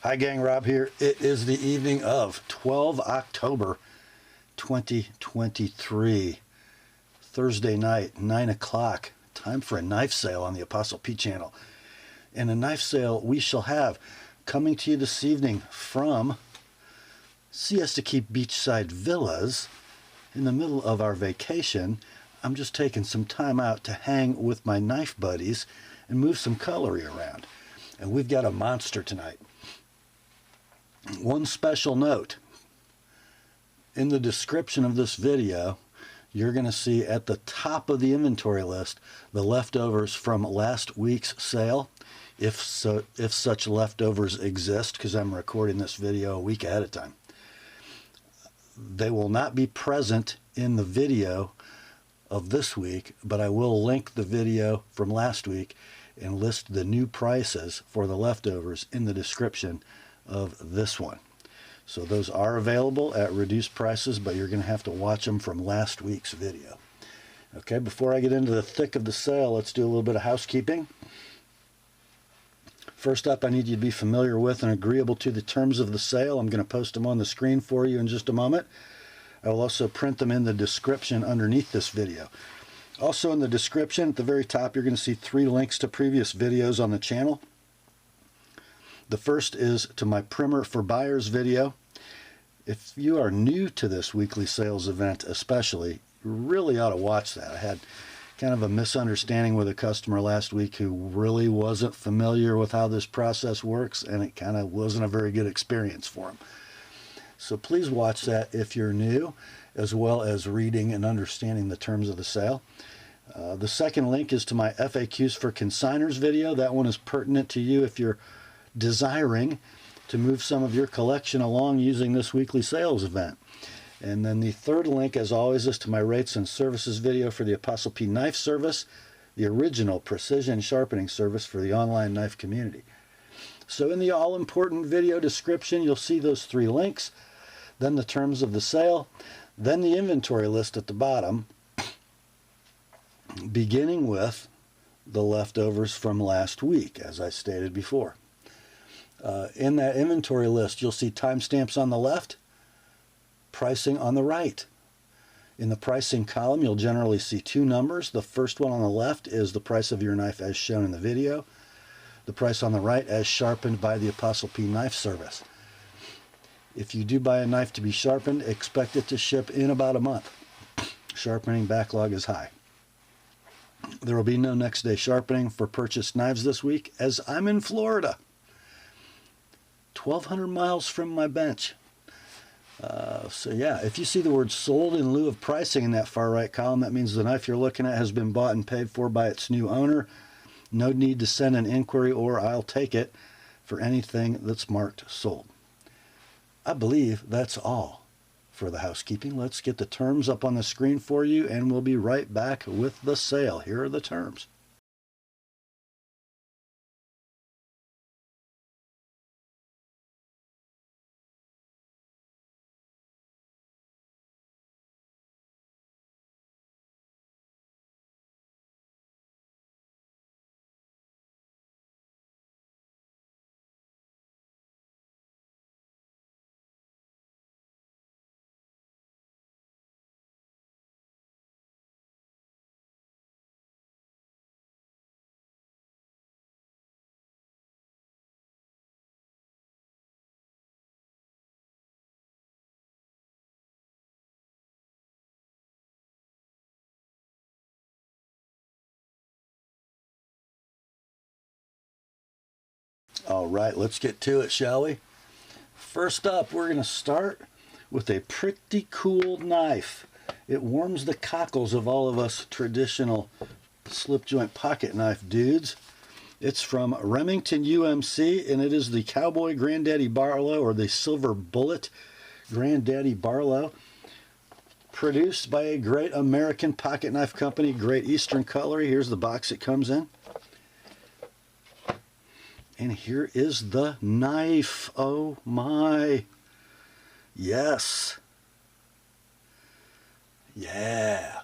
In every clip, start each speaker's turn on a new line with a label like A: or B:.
A: Hi gang, Rob here. It is the evening of 12 October 2023, Thursday night, 9 o'clock. Time for a knife sale on the Apostle P channel. And a knife sale we shall have coming to you this evening from Siesta Key Beachside Villas. In the middle of our vacation, I'm just taking some time out to hang with my knife buddies and move some cutlery around. And we've got a monster tonight. One special note, in the description of this video, you're going to see at the top of the inventory list the leftovers from last week's sale, if such leftovers exist, because I'm recording this video a week ahead of time. They will not be present in the video of this week, but I will link the video from last week and list the new prices for the leftovers in the description of this one. So those are available at reduced prices, but you're going to have to watch them from last week's video. Okay, before I get into the thick of the sale, let's do a little bit of housekeeping. First up, I need you to be familiar with and agreeable to the terms of the sale. I'm going to post them on the screen for you in just a moment. I will also print them in the description underneath this video. Also in the description at the very top, you're going to see 3 links to previous videos on the channel. The first is to my Primer for Buyers video. If you are new to this weekly sales event especially, you really ought to watch that. I had kind of a misunderstanding with a customer last week who really wasn't familiar with how this process works, and it kind of wasn't a very good experience for him. So please watch that if you're new, as well as reading and understanding the terms of the sale. The second link is to my FAQs for Consignors video. That one is pertinent to you if you're desiring to move some of your collection along using this weekly sales event. And then the third link, as always, is to my rates and services video for the ApostleP Knife Service, the original precision sharpening service for the online knife community. So in the all-important video description, you'll see those 3 links, then the terms of the sale, then the inventory list at the bottom, beginning with the leftovers from last week, as I stated before. In that inventory list, you'll see timestamps on the left, pricing on the right. In the pricing column, you'll generally see 2 numbers. The first one on the left is the price of your knife as shown in the video. The price on the right as sharpened by the ApostleP Knife Service. If you do buy a knife to be sharpened, expect it to ship in about a month. Sharpening backlog is high. There will be no next day sharpening for purchased knives this week, as I'm in Florida, 1,200 miles from my bench. So yeah, if you see the word sold in lieu of pricing in that far right column, that means the knife you're looking at has been bought and paid for by its new owner. No need to send an inquiry or I'll take it for anything that's marked sold. I believe that's all for the housekeeping. Let's get the terms up on the screen for you, and we'll be right back with the sale. Here are the terms. All right, let's get to it, shall we? First up, we're going to start with a pretty cool knife. It warms the cockles of all of us traditional slip joint pocket knife dudes. It's from Remington UMC, and it is the Cowboy Granddaddy Barlow, or the Silver Bullet Granddaddy Barlow. Produced by a great American pocket knife company, Great Eastern Cutlery. Here's the box it comes in. And here is the knife. Oh my. Yes. Yeah.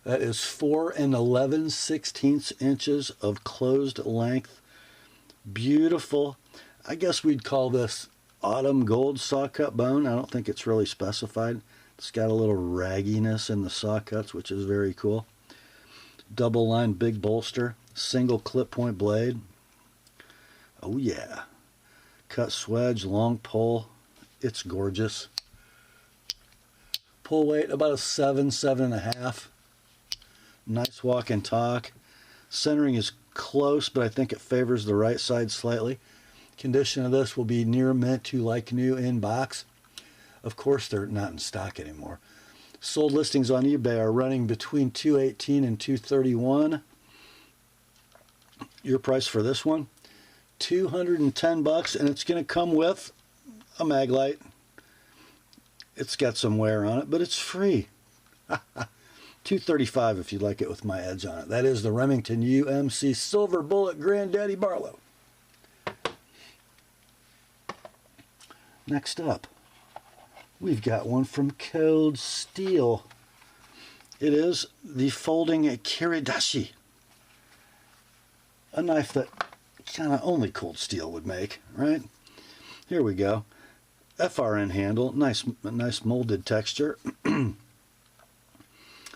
A: That is 4 11/16 inches of closed length. Beautiful. I guess we'd call this autumn gold saw cut bone. I don't think it's really specified. It's got a little ragginess in the saw cuts, which is very cool. Double line big bolster, single clip point blade. Oh yeah. Cut swedge, long pull. It's gorgeous. Pull weight about a 7, 7.5. Nice walk and talk. Centering is close, but I think it favors the right side slightly. Condition of this will be near mint to like new in box. Of course, they're not in stock anymore. Sold listings on eBay are running between $218 and $231. Your price for this one, $210, and it's going to come with a mag light. It's got some wear on it, but it's free. $235 if you'd like it with my edge on it. That is the Remington UMC Silver Bullet Granddaddy Barlow. Next up, we've got one from Cold Steel. It is the folding Kiridashi. A knife that kind of only Cold Steel would make, right? Here we go. FRN handle, nice molded texture.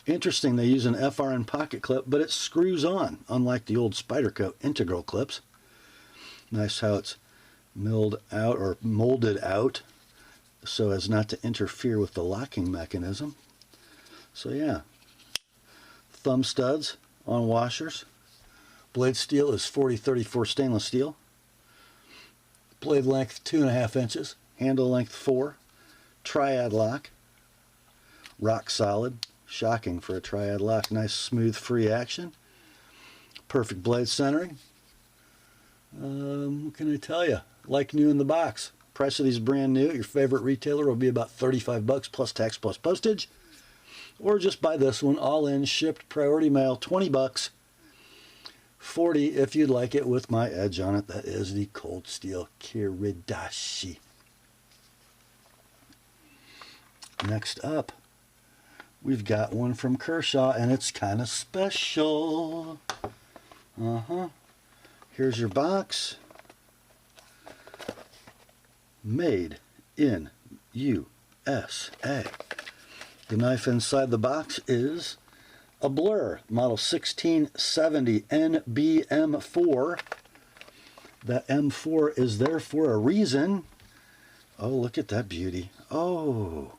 A: Interesting, they use an FRN pocket clip, but it screws on, unlike the old Spyderco integral clips. Nice how it's milled out or molded out so as not to interfere with the locking mechanism. So yeah, thumb studs on washers. Blade steel is 4034 stainless steel. Blade length 2.5 inches. Handle length 4. Triad lock. Rock solid. Shocking for a triad lock. Nice smooth free action. Perfect blade centering. What can I tell you? Like new in the box. Price of these brand new at your favorite retailer will be about $35 plus tax plus postage. Or just buy this one all in, shipped, priority mail, $20. $40 if you'd like it with my edge on it. That is the Cold Steel Kiridashi. Next up, we've got one from Kershaw, and it's kind of special. Here's your box. Made in USA. The knife inside the box is a Blur, model 1670 NBM4. That M4 is there for a reason. Oh, look at that beauty. Oh,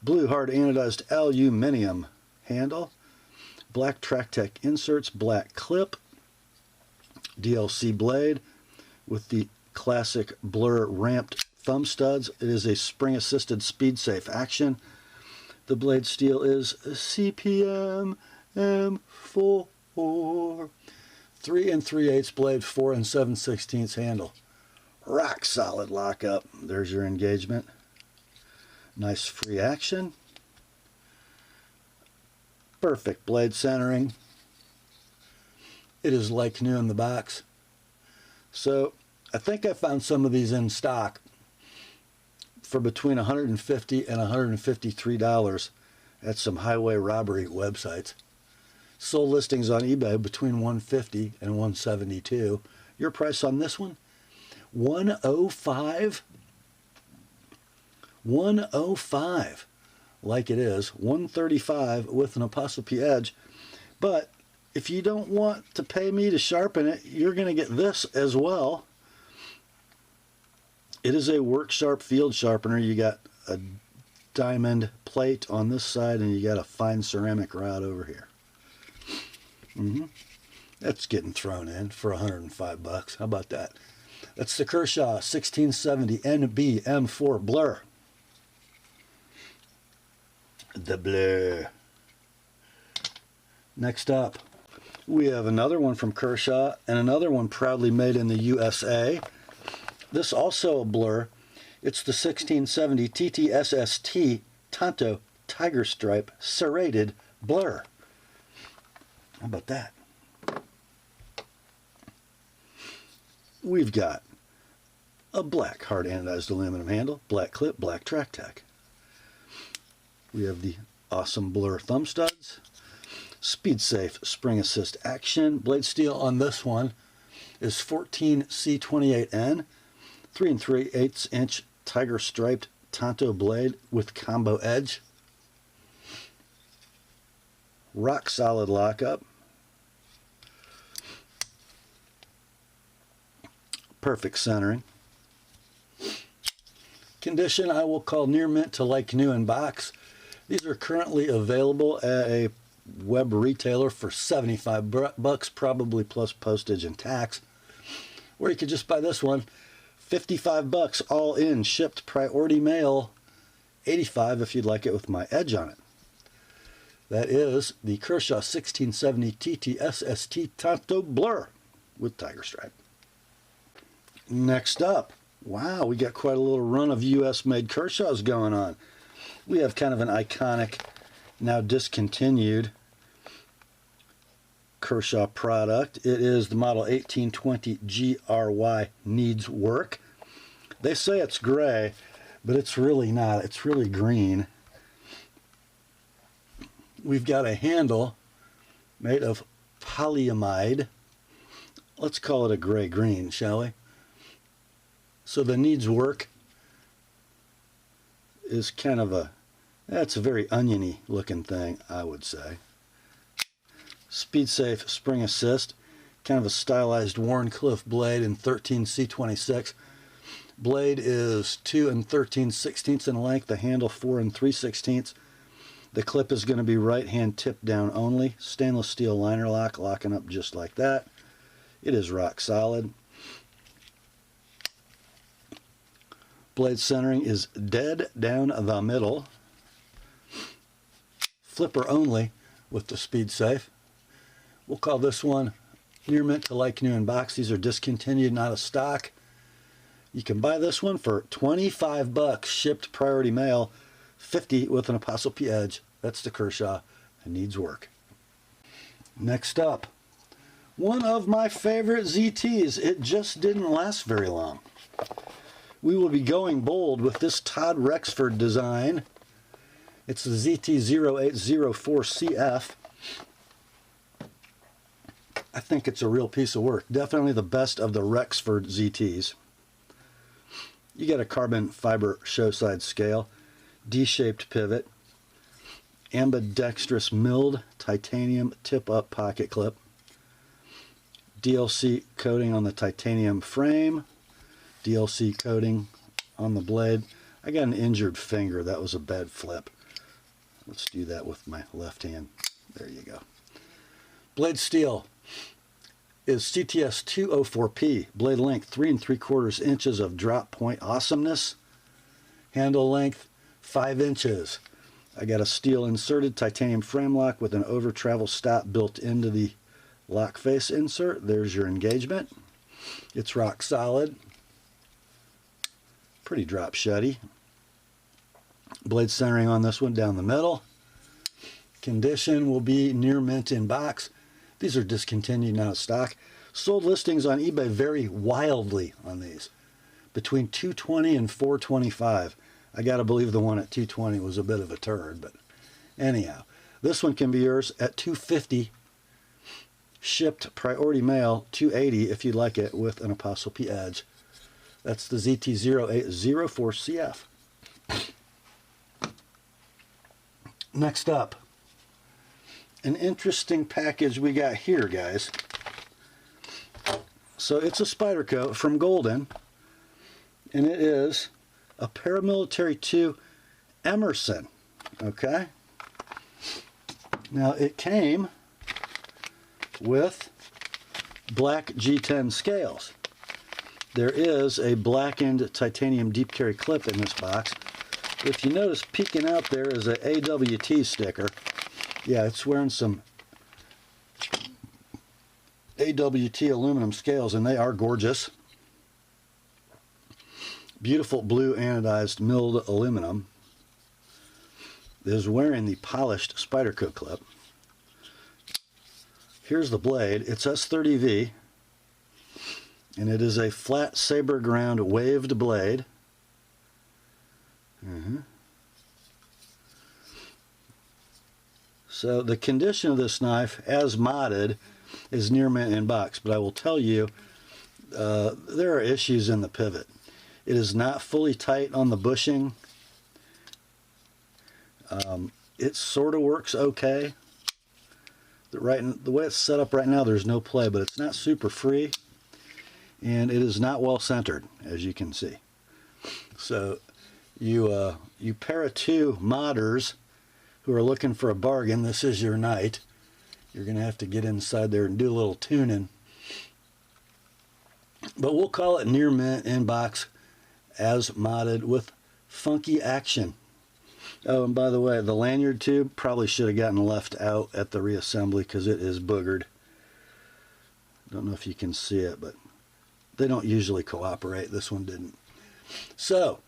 A: blue hard anodized aluminum handle, black TrackTech inserts, black clip, DLC blade with the classic Blur ramped thumb studs. It is a spring-assisted speed-safe action. The blade steel is a CPM M4. 3 3/8 blade, 4 7/16 handle. Rock solid lockup. There's your engagement. Nice free action. Perfect blade centering. It is like new in the box. So I think I found some of these in stock for between $150 and $153 at some highway robbery websites. Sold listings on eBay between $150 and $172. Your price on this one? $105. $105, like it is. $135 with an ApostleP edge. But if you don't want to pay me to sharpen it, you're going to get this as well. It is a work sharp field sharpener. You got a diamond plate on this side, and you got a fine ceramic rod over here. That's getting thrown in for $105. How about that? That's the Kershaw 1670 NBM4 Blur. The Blur. Next up, we have another one from Kershaw and another one proudly made in the USA. This also a Blur. It's the 1670 TTSST Tanto Tiger Stripe Serrated Blur. How about that? We've got a black hard anodized aluminum handle, black clip, black TrackTech. We have the awesome Blur thumb studs, speed safe spring assist action. Blade steel on this one is 14C28N. 3 3/8" tiger striped Tanto blade with combo edge. Rock solid lockup. Perfect centering. Condition I will call near mint to like new in box. These are currently available at a web retailer for 75 bucks, probably plus postage and tax. Or you could just buy this one, 55 bucks all in, shipped priority mail, 85 if you'd like it with my edge on it. That is the Kershaw 1670 TTSST Tanto Blur with tiger stripe. Next up, wow, we got quite a little run of US-made Kershaws going on. We have kind of an iconic, now discontinued Kershaw product. It is the model 1820 GRY Needs Work. They say it's gray, but it's really not. It's really green. We've got a handle made of polyamide. Let's call it a gray-green, shall we? So the Needs Work is kind of a, that's a very oniony looking thing, I would say. Speed safe spring assist, kind of a stylized Warncliffe blade in 13C26. Blade is 2 13/16 in length, the handle 4 3/16. The clip is going to be right hand tip down only. Stainless steel liner lock, locking up just like that. It is rock solid. Blade centering is dead down the middle. Flipper only with the speed safe. We'll call this one near mint to like new in box. These are discontinued, not a stock. You can buy this one for 25 bucks, shipped priority mail, 50 with an ApostleP edge. That's the Kershaw. It needs work. Next up, one of my favorite ZTs. It just didn't last very long. We will be going bold with this Todd Rexford design. It's the ZT0804CF. I think it's a real piece of work. Definitely the best of the Rexford ZTs. You get a carbon fiber show side scale, D-shaped pivot, ambidextrous milled titanium tip-up pocket clip, DLC coating on the titanium frame, DLC coating on the blade. I got an injured finger. That was a bad flip. Let's do that with my left hand. There you go. Blade steel is CTS 204P. Blade length 3 3/4 inches of drop point awesomeness. Handle length 5 inches. I got a steel inserted titanium frame lock with an over travel stop built into the lock face insert. There's your engagement. It's rock solid. Pretty drop sheddy. Blade centering on this one down the middle. Condition will be near mint in box. These are discontinued, not stock. Sold listings on eBay vary wildly on these, between $220 and $425. I gotta believe the one at $220 was a bit of a turd, but anyhow, this one can be yours at $250. Shipped priority mail, $280 if you'd like it with an ApostleP edge. That's the ZT0804CF. Next up, an interesting package we got here, guys. So it's a Spyderco from Golden, and it is a Paramilitary 2 Emerson. Okay? Now it came with black G10 scales. There is a blackened titanium deep carry clip in this box. If you notice, peeking out there is a AWT sticker. Yeah, it's wearing some AWT aluminum scales, and they are gorgeous. Beautiful blue anodized milled aluminum. It is wearing the polished Spyderco clip. Here's the blade. It's S30V, and it is a flat saber ground waved blade. So the condition of this knife, as modded, is near mint in box, but I will tell you there are issues in the pivot. It is not fully tight on the bushing. It sort of works okay. The way it's set up right now, there's no play, but it's not super free, and it is not well centered, as you can see. So you para 2 modders who are looking for a bargain, this is your night. You're going to have to get inside there and do a little tuning. But we'll call it near mint inbox as modded with funky action. Oh, and by the way, the lanyard tube probably should have gotten left out at the reassembly because it is boogered. Don't know if you can see it, but they don't usually cooperate. This one didn't. So,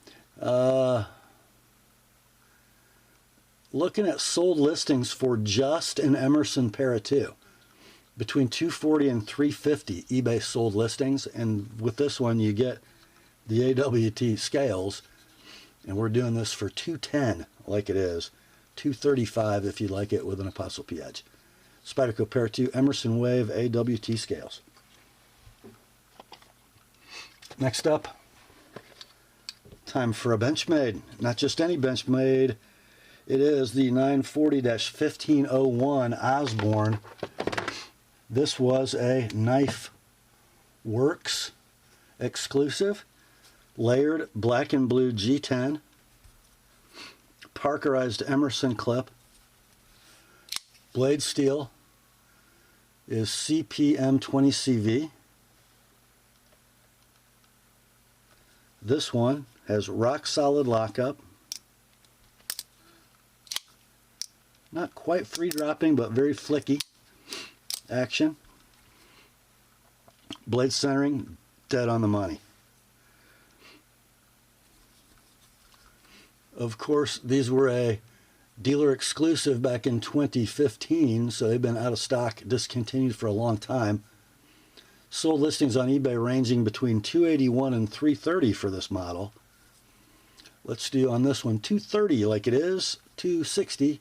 A: looking at sold listings for just an Emerson Para 2. Between $240 and $350 eBay sold listings, and with this one you get the AWT scales, and we're doing this for $210 like it is, $235 if you like it with an ApostleP edge. Spyderco Para 2 Emerson Wave AWT scales. Next up, time for a Benchmade. Not just any Benchmade. It is the 940-1501 Osborne. This was a Knife Works exclusive, layered black and blue G10, Parkerized Emerson clip. Blade steel is CPM20CV. This one has rock solid lockup. Not quite free dropping, but very flicky action. Blade centering, dead on the money. Of course, these were a dealer exclusive back in 2015, so they've been out of stock, discontinued for a long time. Sold listings on eBay ranging between $281 and $330 for this model. Let's do on this one $230 like it is, $260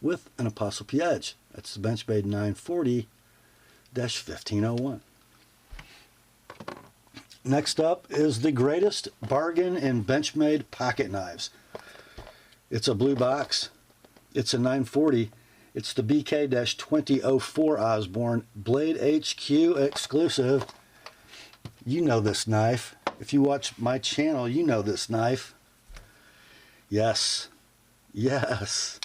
A: with an ApostleP edge. That's the Benchmade 940-1501. Next up is the greatest bargain in Benchmade pocket knives. It's a blue box. It's a 940. It's the BK-2004 Osborne Blade HQ exclusive. You know this knife. If you watch my channel, you know this knife. Yes. Yes.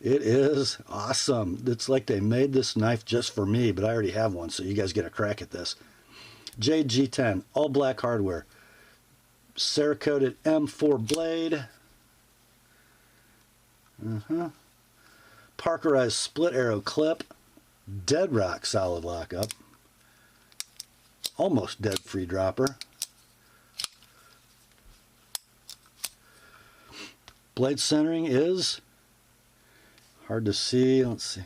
A: It is awesome. It's like they made this knife just for me, but I already have one, so you guys get a crack at this. Jade G10, all black hardware. Cerakoted M4 blade. Parkerized split arrow clip. Dead rock solid lockup. Almost dead free dropper. Blade centering is hard to see. Let's see.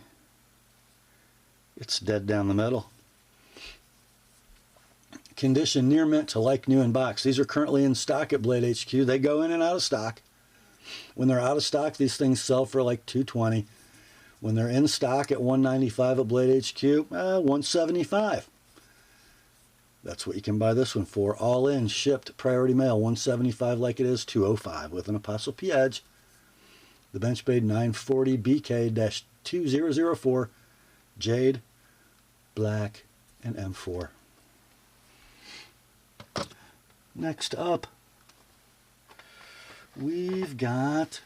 A: It's dead down the middle. Condition near mint to like new in box. These are currently in stock at Blade HQ. They go in and out of stock. When they're out of stock, these things sell for like $220. When they're in stock at $195 at Blade HQ, $175. That's what you can buy this one for. All in, shipped, priority mail, $175 like it is, $205 with an ApostleP edge. The Benchmade 940 BK-2004 Jade, black, and M4. Next up, we've got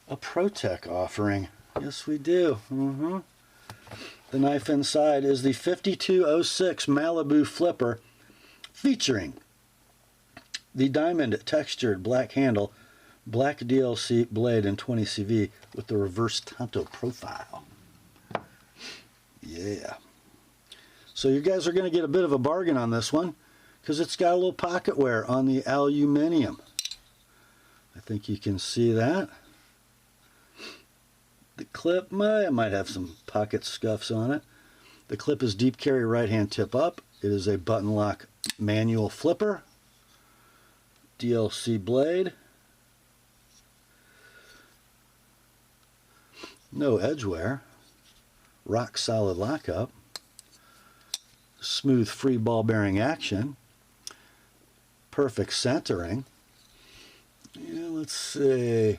A: a Protech offering. Yes, we do. The knife inside is the 5206 Malibu Flipper, featuring the diamond textured black handle, black DLC blade in 20CV with the reverse Tanto profile. Yeah. So you guys are going to get a bit of a bargain on this one because it's got a little pocket wear on the aluminum. I think you can see that. The clip might have some pocket scuffs on it. The clip is deep carry right hand tip up. It is a button lock manual flipper. DLC blade. No edge wear. Rock solid lockup. Smooth free ball bearing action. perfect centering. Yeah, let's see.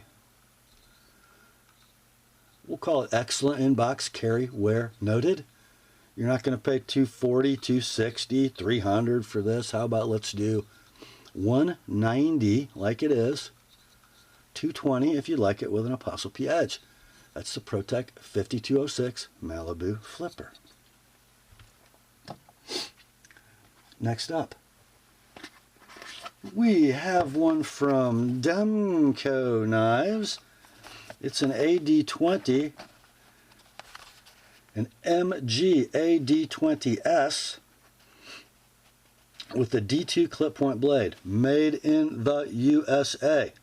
A: We'll call it excellent in-box carry where noted. You're not going to pay $240, $260, $300 for this. How about let's do $190 like it is, $220 if you like it with an ApostleP edge. That's the Protech 5206 Malibu flipper. Next up, we have one from Demco Knives. It's an AD20, an MG AD20S with a D2 clip point blade, made in the USA.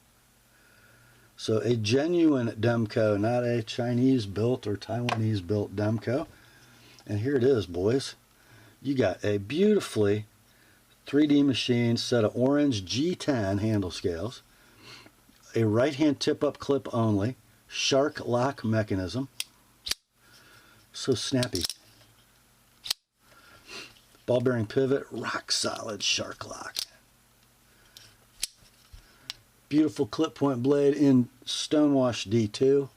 A: So a genuine Demco, not a Chinese built or Taiwanese built Demco. And here it is, boys. You got a beautifully 3D machined set of orange G10 handle scales, a right hand tip up clip only, shark lock mechanism. So snappy. Ball bearing pivot, rock solid shark lock. Beautiful clip point blade in stonewash D2.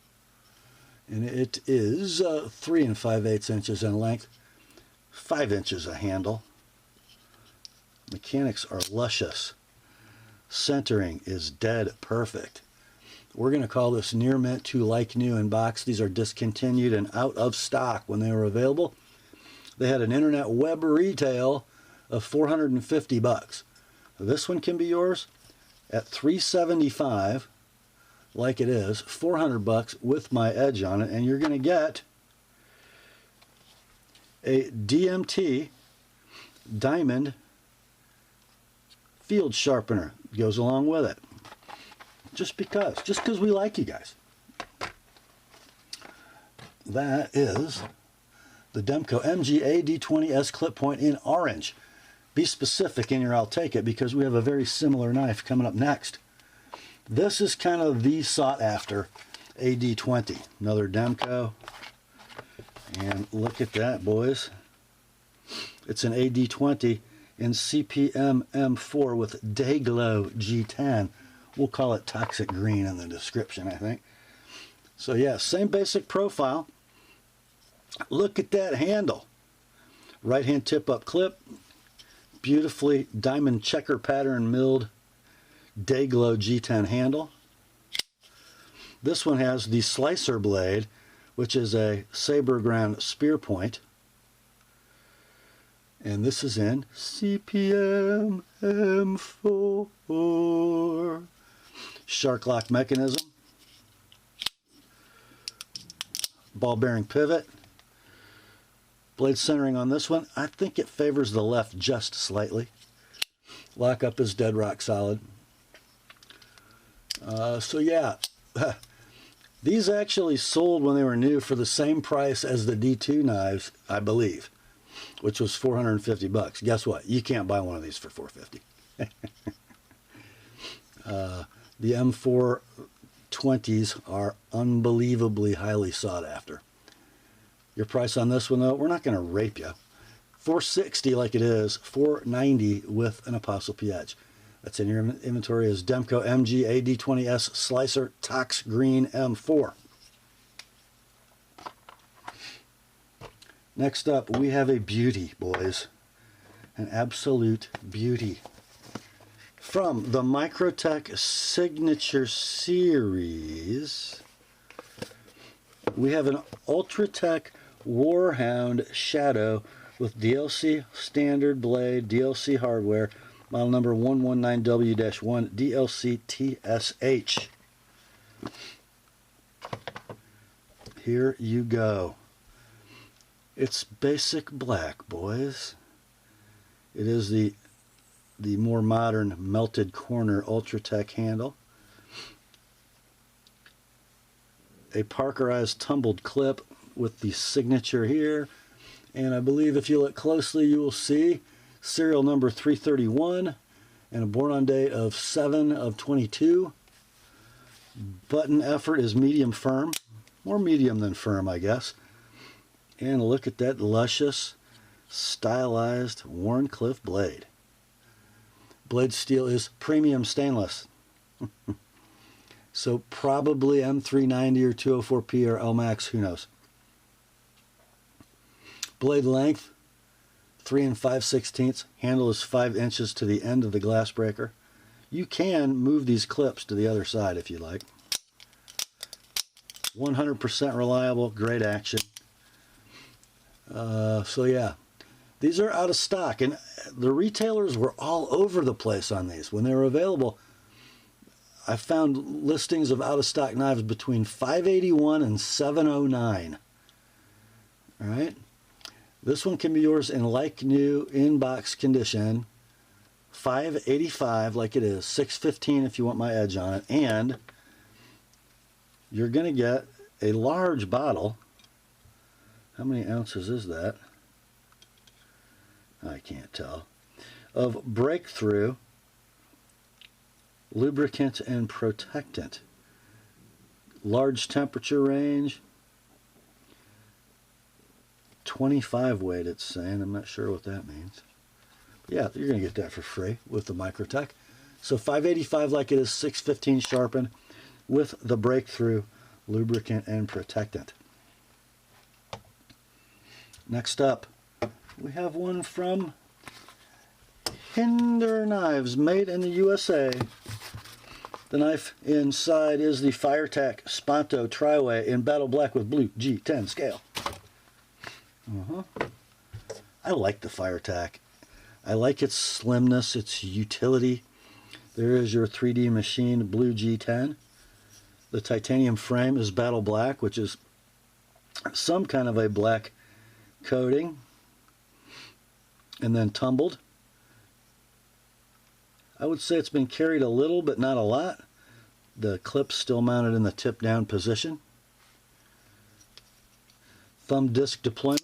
A: And it is 3 5/8 inches in length, 5 inches a handle. Mechanics are luscious. Centering is dead perfect. We're going to call this near mint to like new in box. These are discontinued and out of stock when they were available. They had an internet web retail of $450. This one can be yours at $375 like it is, $400 with my edge on it, and you're going to get a DMT diamond field sharpener goes along with it. Just because we like you guys. That is the Demco MG AD20S clip point in orange. Be specific in your I'll take it, because we have a very similar knife coming up next. This is kind of the sought after AD20. Another Demco. And look at that, boys. It's an AD20 in CPM M4 with Day Glow G10. We'll call it toxic green in the description, I think. So yeah, same basic profile. Look at that handle. Right hand tip up clip. Beautifully diamond checker pattern milled Day Glow G10 handle. This one has the slicer blade, which is a saber ground spear point. And this is in CPM M4. Shark lock mechanism. Ball bearing pivot. Blade centering on this one, I think it favors the left just slightly. Lockup is dead rock solid. So yeah, these actually sold when they were new for the same price as the D2 knives, I believe, which was $450. Guess what? You can't buy one of these for $450. The M4 20s are unbelievably highly sought after. Your price on this one, though, we're not going to rape you. $460 like it is, $490 with an ApostleP edge. That's in your inventory as Demco MG AD20S Slicer Tox Green M4. Next up, we have a beauty, boys. An absolute beauty. From the Microtech Signature Series, we have an Ultratech Warhound Shadow with DLC standard blade, DLC hardware, model number 119W-1 DLC TSH. Here you go. It's basic black, boys. It is the more modern melted corner Ultratech handle. A parkerized tumbled clip with the signature here, and I believe if you look closely you will see serial number 331 and a born on date of 7/22. Button effort is medium firm, more medium than firm, I guess. And look at that luscious stylized Warncliffe blade. Blade steel is premium stainless. So probably M390 or 204P or LMAX, who knows. Blade length, 3 5/16. Handle is 5 inches to the end of the glass breaker. You can move these clips to the other side if you like. 100% reliable, great action. So yeah, these are out of stock, and the retailers were all over the place on these. When they were available, I found listings of out of stock knives between $581 and $709. All right, this one can be yours in like new in-box condition. $585 like it is, $615 if you want my edge on it, and you're going to get a large bottle. How many ounces is that? I can't tell. Of Breakthrough lubricant and protectant. Large temperature range. 25 weight it's saying. I'm not sure what that means. Yeah, you're going to get that for free with the Microtech. So $585 like it is, $615 sharpened with the Breakthrough lubricant and protectant. Next up, we have one from Hinderer Knives, made in the USA. The knife inside is the Firetac Sponto Triway in battle black with blue G10 scale. I like the Firetac. I like its slimness, its utility. There is your 3D machined blue G10. The titanium frame is battle black, which is some kind of a black coating, and then tumbled. I would say it's been carried a little, but not a lot. The clip's still mounted in the tip down position. Thumb disc deployment.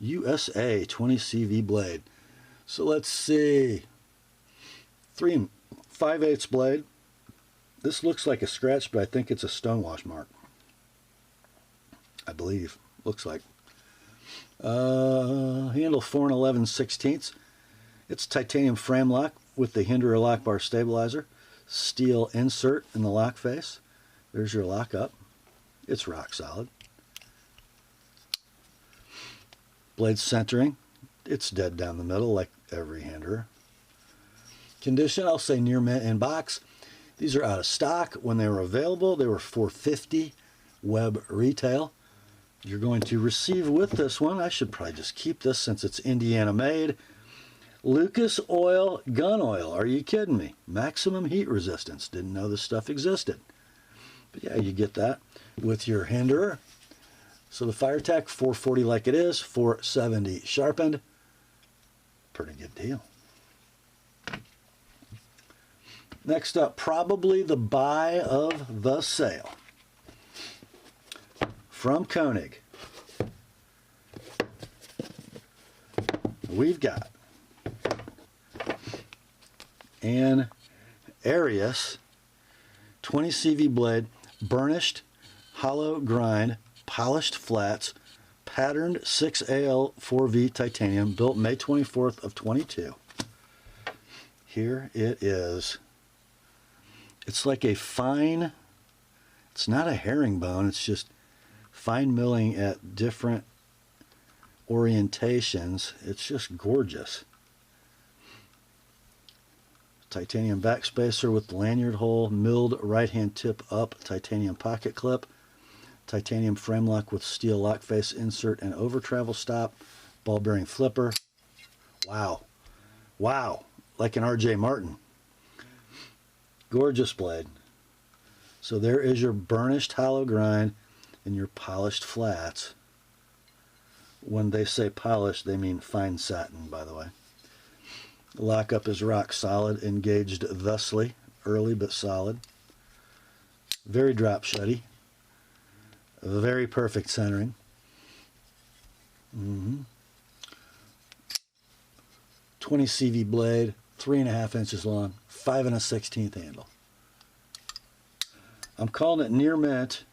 A: USA 20 CV blade. So let's see. 3 5/8 blade. This looks like a scratch, but I think it's a stonewash mark. I believe. Looks like. Handle 4 11/16. It's titanium frame lock with the Hinderer lock bar stabilizer. Steel insert in the lock face. There's your lock up. It's rock solid. Blade centering. It's dead down the middle like every Hinderer. Condition, I'll say near mint in box. These are out of stock. When they were available, they were $450 web retail. You're going to receive with this one, I should probably just keep this since it's Indiana made, Lucas Oil gun oil. Are you kidding me? Maximum heat resistance. Didn't know this stuff existed. But yeah, you get that with your Hinderer. So the Firetac, $440 like it is, $470 sharpened. Pretty good deal. Next up, probably the buy of the sale. From Koenig. We've got an Arius 20 CV blade, burnished, hollow grind, polished flats, patterned 6AL4V titanium, built May 24th of 22. Here it is. It's like a fine, it's not a herringbone, it's just fine milling at different orientations. It's just gorgeous. Titanium backspacer with lanyard hole, milled right hand tip up, titanium pocket clip, titanium frame lock with steel lock face insert and over travel stop, ball bearing flipper. Wow. Wow. Like an RJ Martin. Gorgeous blade. So there is your burnished hollow grind and your polished flats. When they say polished, they mean fine satin, by the way. The lockup is rock solid, engaged thusly, early but solid. Very drop shutty. Very perfect centering. 20 CV blade, 3.5 inches long, 5 1/16 handle. I'm calling it near mint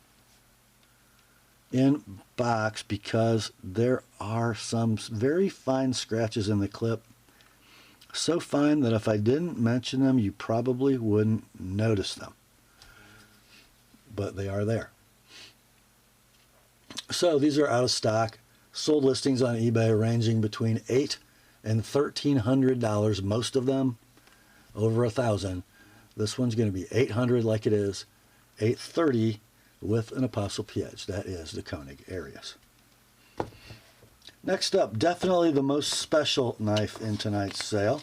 A: in box because there are some very fine scratches in the clip. So fine that if I didn't mention them, you probably wouldn't notice them. But they are there. So these are out of stock. Sold listings on eBay ranging between $800 and $1,300. Most of them over $1,000. This one's going to be $800 like it is. $830 with an ApostleP edge. That is the Koenig Arius. Next up, definitely the most special knife in tonight's sale.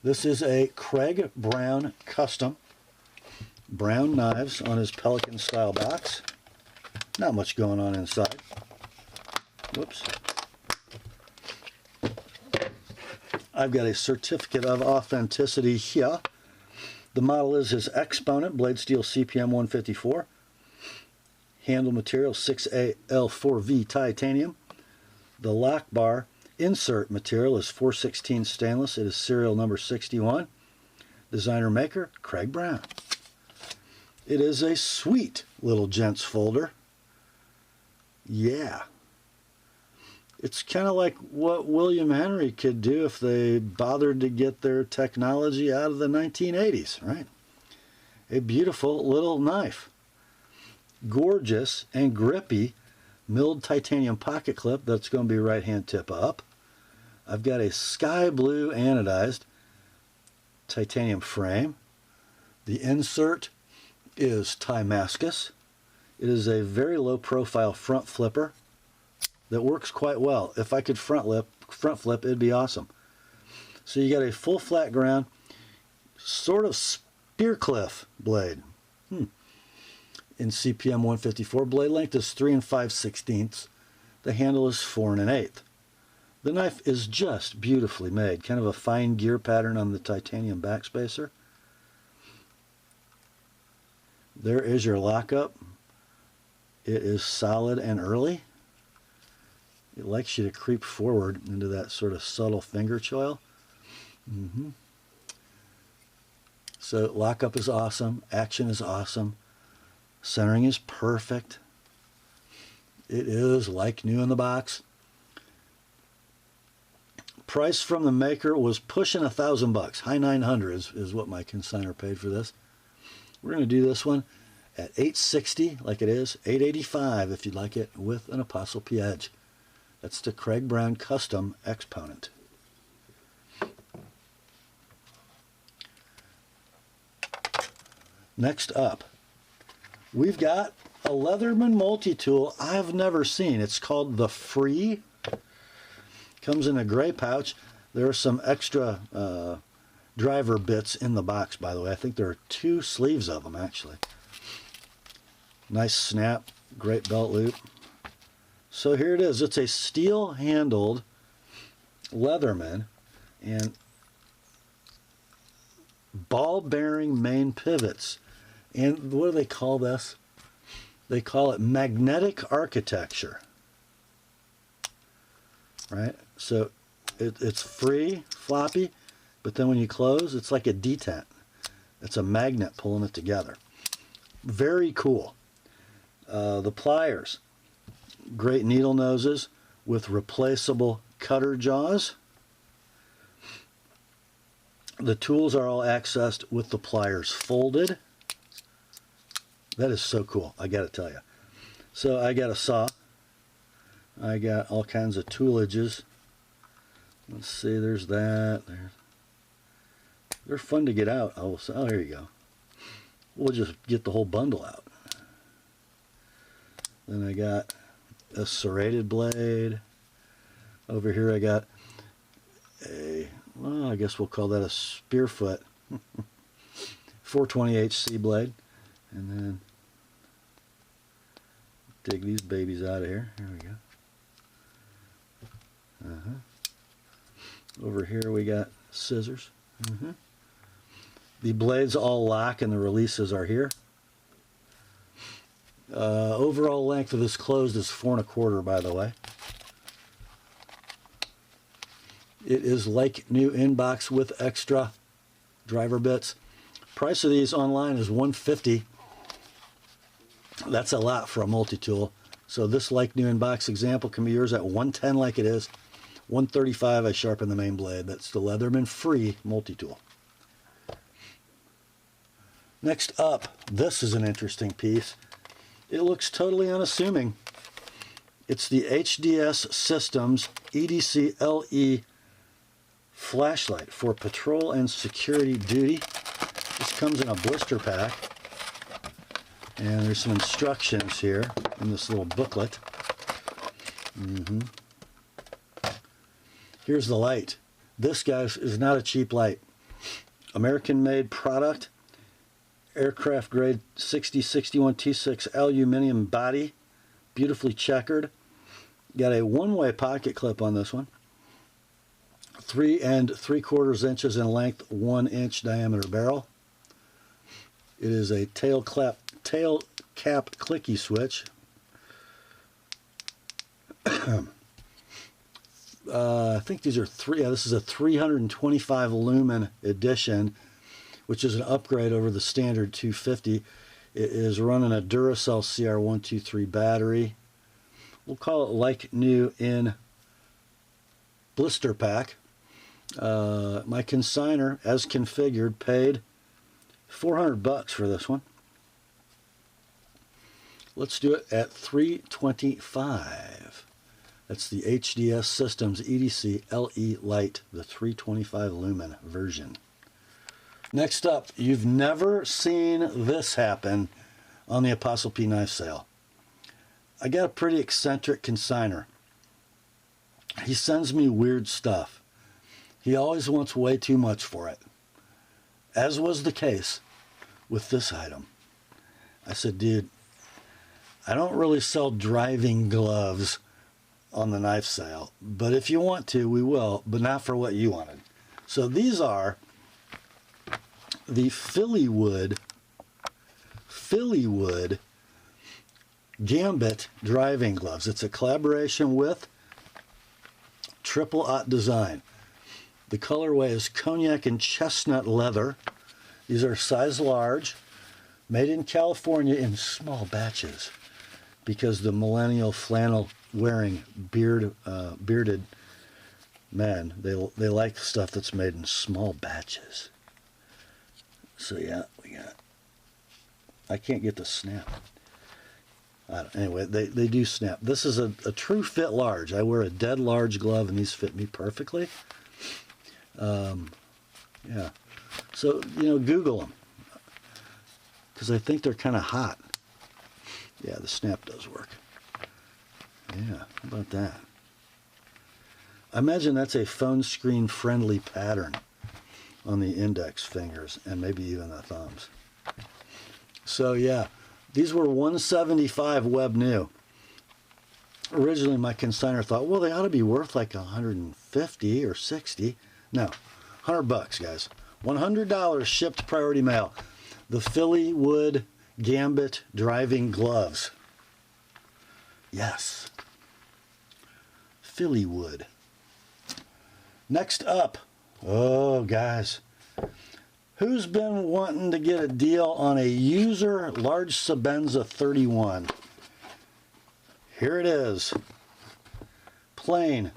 A: This is a Craig Brown custom. Brown knives on his Pelican style box. Not much going on inside. Whoops. I've got a certificate of authenticity here. The model is his Exponent blade steel CPM 154. Handle material 6AL4V titanium. The lock bar insert material is 416 stainless. It is serial number 61. Designer maker, Craig Brown. It is a sweet little gents folder. Yeah. It's kind of like what William Henry could do if they bothered to get their technology out of the 1980s, right? A beautiful little knife. Gorgeous and grippy milled titanium pocket clip that's going to be right hand tip up. I've got a sky blue anodized titanium frame. The insert is Timascus. It is a very low profile front flipper that works quite well. If I could front flip, it'd be awesome. So you got a full flat ground, sort of spear cliff blade. In CPM 154, blade length is 3 5/16. The handle is 4 1/8. The knife is just beautifully made, kind of a fine gear pattern on the titanium backspacer. There is your lockup. It is solid and early. It likes you to creep forward into that sort of subtle finger choil. So lockup is awesome. Action is awesome. Centering is perfect. It is like new in the box. Price from the maker was pushing $1,000. High 900s is what my consignor paid for this. We're going to do this one at $860 like it is, $885 if you'd like it with an ApostleP edge. That's the Craig Brown Custom Exponent. Next up, we've got a Leatherman multi-tool I've never seen. It's called the Free. Comes in a gray pouch. There are some extra driver bits in the box, by the way. I think there are 2 sleeves of them, actually. Nice snap, great belt loop. So here it is. It's a steel-handled Leatherman and ball-bearing main pivots. And what do they call this? They call it magnetic architecture. Right? So it's free, floppy, but then when you close, it's like a detent. It's a magnet pulling it together. Very cool. The pliers. Great needle noses with replaceable cutter jaws. The tools are all accessed with the pliers folded. That is so cool, I gotta tell you. So I got a saw. I got all kinds of toolages. Let's see, there's that. They're fun to get out. Oh, here you go. We'll just get the whole bundle out. Then I got a serrated blade. Over here I got a, well, I guess we'll call that a spearfoot 420 HC blade. And then dig these babies out of here. Here we go. Over here we got scissors. The blades all lock and the releases are here. Overall length of this closed is 4 1/4, by the way. It is like new inbox with extra driver bits. Price of these online is $150. That's a lot for a multi-tool. So this like new inbox example can be yours at $110 like it is 135, I sharpen the main blade. That's the Leatherman Free multi-tool. Next up, this is an interesting piece. It looks totally unassuming. It's the HDS Systems EDC LE flashlight for patrol and security duty. This comes in a blister pack. And there's some instructions here in this little booklet. Here's the light. This, guys, is not a cheap light. American-made product. Aircraft grade 6061 T6 aluminum body. Beautifully checkered. Got a one-way pocket clip on this one. 3 3/4 inches in length, 1 inch diameter barrel. It is a tail cap clicky switch. I think these are this is a 325 lumen edition, which is an upgrade over the standard 250. It is running a Duracell CR123 battery. We'll call it like new in blister pack. My consignor, as configured, paid $400 for this one. Let's do it at $325. That's the HDS Systems EDC LE Light, the 325 lumen version. Next up, you've never seen this happen on the TheApostleP Knife sale. I got a pretty eccentric consignor. He sends me weird stuff. He always wants way too much for it. As was the case with this item. I said, dude, I don't really sell driving gloves on the knife sale, but if you want to, we will, but not for what you wanted. So these are the Philly wood Gambit driving gloves. It's a collaboration with Triple Aught Design. The colorway is cognac and chestnut leather. These are size large, made in California in small batches, because the millennial flannel wearing bearded men, they like stuff that's made in small batches. So yeah, I can't get the snap. Anyway, they do snap. This is a true fit large. I wear a dead large glove and these fit me perfectly. Yeah. So, Google them, because I think they're kind of hot. Yeah, the snap does work. Yeah, how about that? I imagine that's a phone screen friendly pattern on the index fingers and maybe even the thumbs. So yeah, these were $175 web new. Originally my consignor thought, well, they ought to be worth like $150 or $60. No, $100, guys. $100 shipped priority mail. The Philly wood Gambit driving gloves. Yes. Philly wood. Next up. Oh, guys. Who's been wanting to get a deal on a user large Sebenza 31? Here it is. Plain.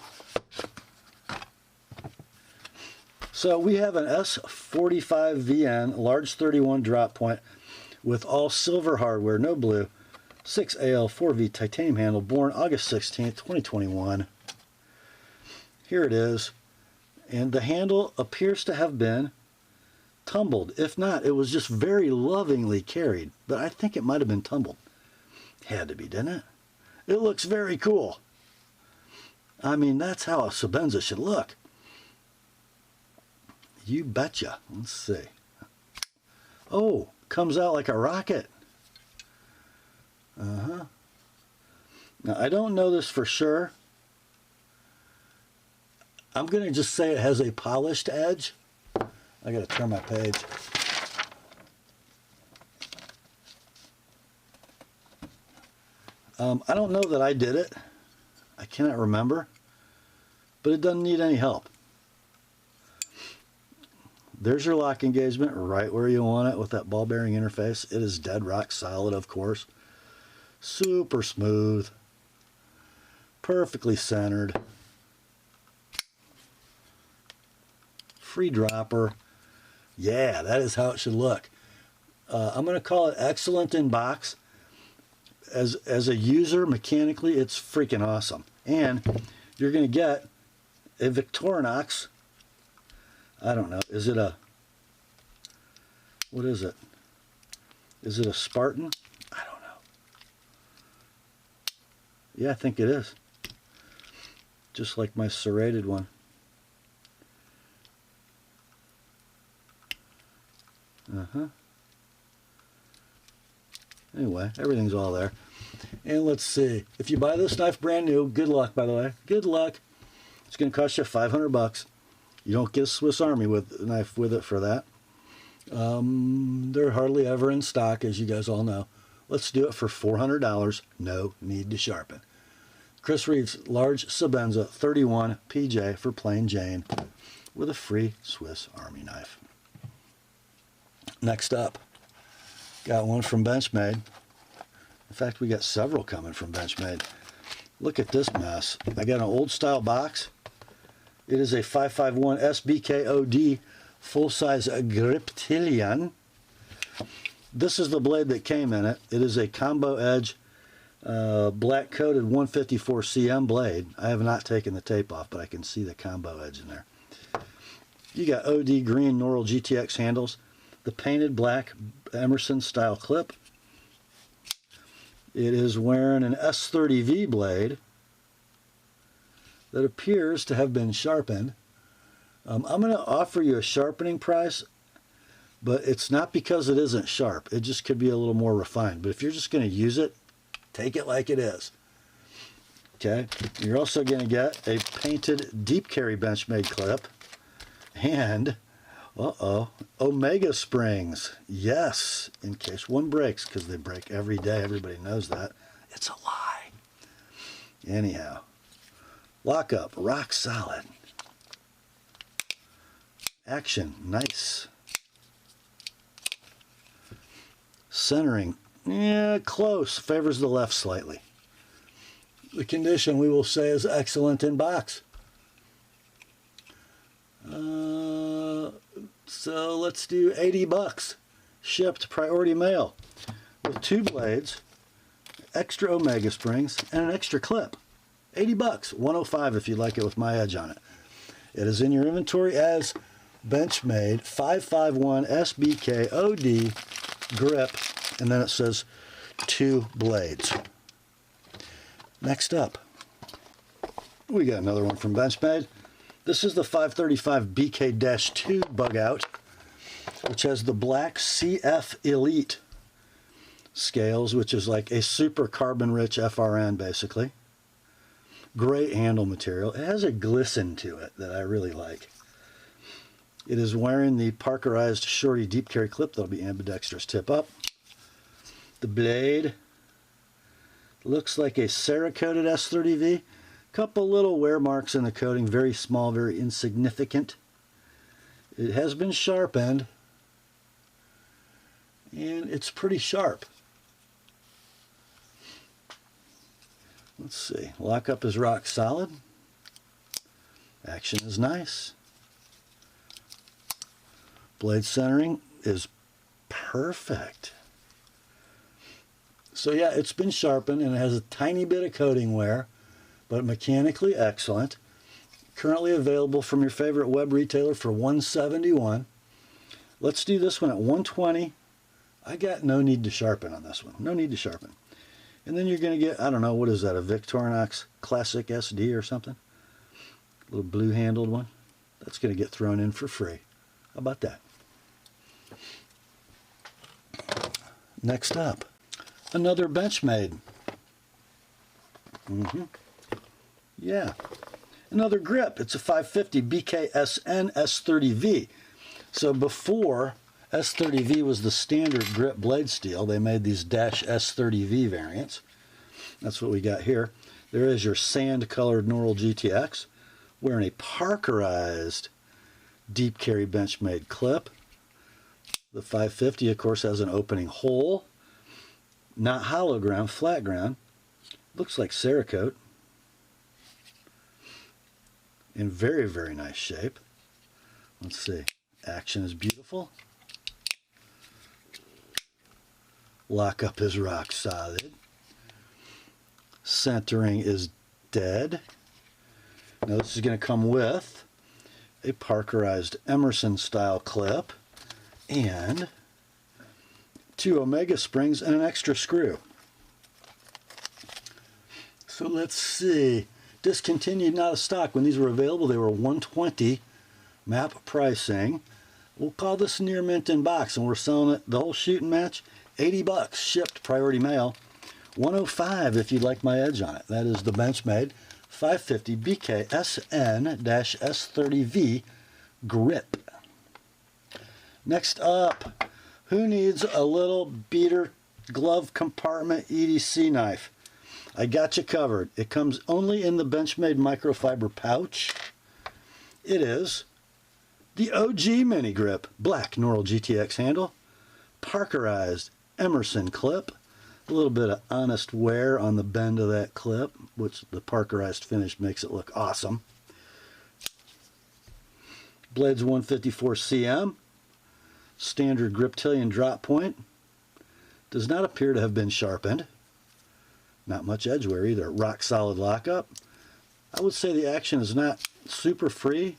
A: So we have an S45VN large 31 drop point with all silver hardware, no blue, 6AL4V titanium handle, born August 16th, 2021. Here it is. And the handle appears to have been tumbled. If not, it was just very lovingly carried. But I think it might have been tumbled. Had to be, didn't it? It looks very cool. I mean, that's how a Sebenza should look. You betcha. Let's see. Oh, comes out like a rocket. Now, I don't know this for sure. I'm going to just say it has a polished edge. I got to turn my page. I don't know that I did it. I cannot remember. But it doesn't need any help. There's your lock engagement right where you want it with that ball bearing interface. It is dead rock solid, of course. Super smooth. Perfectly centered. free dropper. Yeah, that is how it should look. I'm going to call it excellent in box. As a user, mechanically, it's freaking awesome. And you're going to get a Victorinox. I don't know. Is it a... What is it? Is it a Spartan? I don't know. Yeah, I think it is. Just like my serrated one. Anyway, everything's all there. And let's see. If you buy this knife brand new, good luck, by the way. Good luck. It's going to cost you $500. You don't get a Swiss Army with a knife with it for that. They're hardly ever in stock, as you guys all know. Let's do it for $400. No need to sharpen. Chris Reeves, large Sabenza 31 PJ for plain Jane with a free Swiss Army knife. Next up, got one from Benchmade. In fact, we got several coming from Benchmade. Look at this mess. I got an old style box. It is a 551 SBKOD full-size Griptilian. This is the blade that came in it. It is a combo edge black coated 154 cm blade. I have not taken the tape off, but I can see the combo edge in there. You got OD green Norol GTX handles, the painted black Emerson style clip. It is wearing an S30V blade that appears to have been sharpened. I'm going to offer you a sharpening price, but it's not because it isn't sharp. It just could be a little more refined. But if you're just going to use it, take it like it is. Okay, you're also going to get a painted deep carry Benchmade clip and, Omega springs. Yes, in case one breaks, because they break every day. Everybody knows that. It's a lie. Anyhow, lockup, rock solid. Action, nice. Centering, yeah, close. Favors the left slightly. The condition, we will say, is excellent in box. So let's do $80. Shipped priority mail with 2 blades, extra Omega springs, and an extra clip. $80, $105 if you like it with my edge on it. It is in your inventory as Benchmade 551 SBK OD grip, and then it says 2 blades. Next up, we got another one from Benchmade. This is the 535 BK-2 Bugout, which has the black CF Elite scales, which is like a super carbon-rich FRN, basically. Great handle material. It has a glisten to it that I really like. It is wearing the Parkerized Shorty deep carry clip that'll be ambidextrous tip up. The blade looks like a Cerakoted S30V. Couple little wear marks in the coating, very small, very insignificant. It has been sharpened, and it's pretty sharp. Let's see, lockup is rock solid. Action is nice. Blade centering is perfect. So yeah, it's been sharpened and it has a tiny bit of coating wear, but mechanically excellent. Currently available from your favorite web retailer for $171. Let's do this one at $120. I got no need to sharpen on this one. No need to sharpen. And then you're going to get, I don't know, what is that, a Victorinox Classic SD or something? A little blue handled one. That's going to get thrown in for free. How about that? Next up, another Benchmade. Yeah, another grip. It's a 550 BKSN S30V. So before S30V was the standard grip blade steel, they made these -S30V variants. That's what we got here. There is your sand-colored Norol GTX, wearing a Parkerized deep carry Benchmade clip. The 550, of course, has an opening hole. Not hollow ground, flat ground. Looks like Cerakote. In very, very nice shape. Let's see. Action is beautiful. Lockup is rock solid. Centering is dead. Now this is going to come with a Parkerized Emerson style clip and 2 Omega springs and an extra screw. So let's see. Discontinued, not a stock. When these were available, they were $120 map pricing. We'll call this near mint in box, and we're selling it the whole shooting match, $80 shipped priority mail. $105 if you'd like my edge on it. That is the Benchmade 550 BKSN-S30V grip. Next up, who needs a little beater glove compartment EDC knife? I got you covered. It comes only in the Benchmade microfiber pouch. It is the OG mini grip, black Norrell GTX handle, Parkerized Emerson clip, a little bit of honest wear on the bend of that clip, which the Parkerized finish makes it look awesome. Blade's 154 cm, standard Griptilian drop point, does not appear to have been sharpened. Not much edge wear either. Rock solid lockup. I would say the action is not super free,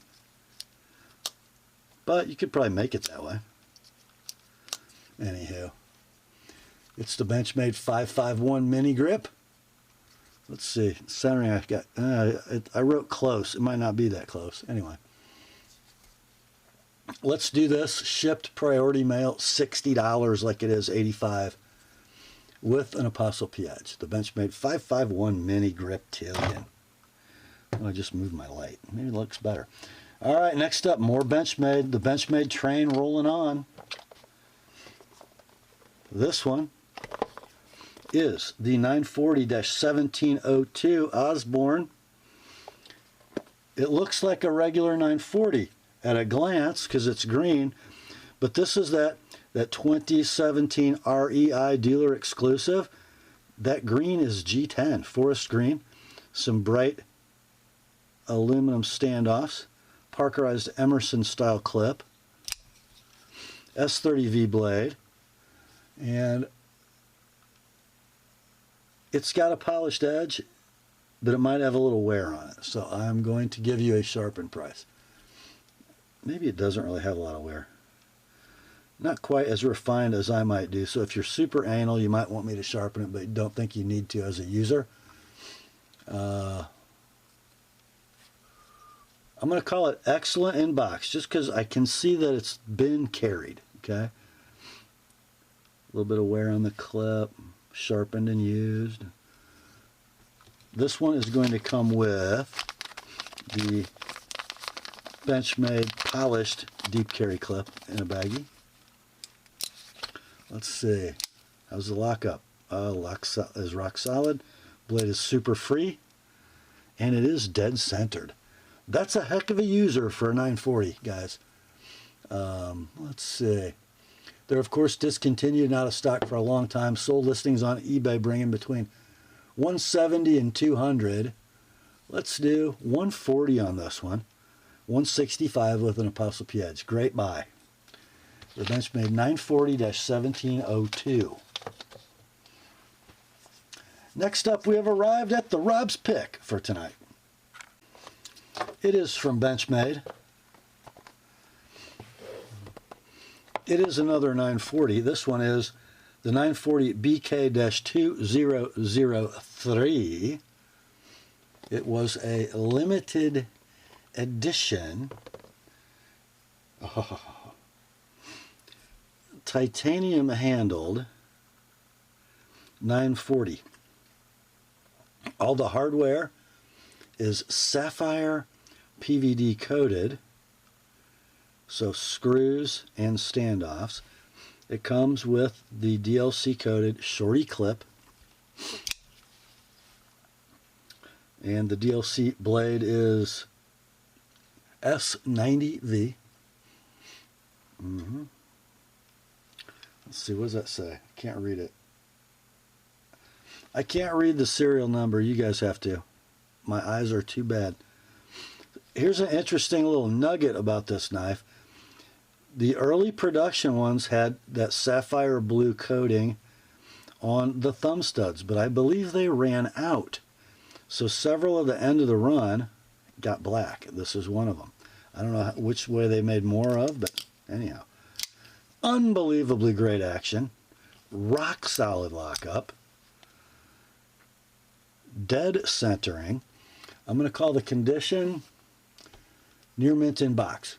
A: but you could probably make it that way. Anywho, it's the Benchmade 551 mini grip. Let's see, centering I got. I wrote close. It might not be that close. Anyway, let's do this. Shipped priority mail, $60 like it is $85 with an ApostleP edge. The Benchmade 551 mini Griptilian. Oh, I just moved my light. Maybe it looks better. All right, next up, more Benchmade. The Benchmade train rolling on. This one is the 940-1702 Osborne. It looks like a regular 940 at a glance because it's green, but this is that 2017 REI dealer exclusive. That green is G10, forest green. Some bright aluminum standoffs. Parkerized Emerson style clip, S30V blade, and it's got a polished edge, but it might have a little wear on it. So I'm going to give you a sharpened price. Maybe it doesn't really have a lot of wear. Not quite as refined as I might do. So if you're super anal, you might want me to sharpen it, but you don't think you need to as a user. I'm going to call it excellent in box, just because I can see that it's been carried, okay? A little bit of wear on the clip, sharpened and used. This one is going to come with the Benchmade polished deep carry clip in a baggie. Let's see. How's the lockup? Lock is rock solid. Blade is super free, and it is dead centered. That's a heck of a user for a 940, guys. Let's see. They're, of course, discontinued and out of stock for a long time. Sold listings on eBay bringing between $170 and $200. Let's do $140 on this one. $165 with an ApostleP edge. Great buy. The Benchmade 940-1702. Next up, we have arrived at the Rob's Pick for tonight. It is from Benchmade. It is another 940. This one is the 940 BK-2003. It was a limited edition. Titanium handled 940. All the hardware is sapphire PVD coated, so screws and standoffs. It comes with the DLC coated shorty clip, and the DLC blade is S90V. Let's see, what does that say? I can't read it. I can't read the serial number. You guys have to. My eyes are too bad. Here's an interesting little nugget about this knife. The early production ones had that sapphire blue coating on the thumb studs, but I believe they ran out. So several of the end of the run got black. This is one of them. I don't know which way they made more of, but anyhow. Unbelievably great action. Rock solid lockup. Dead centering. I'm going to call the condition near mint in box.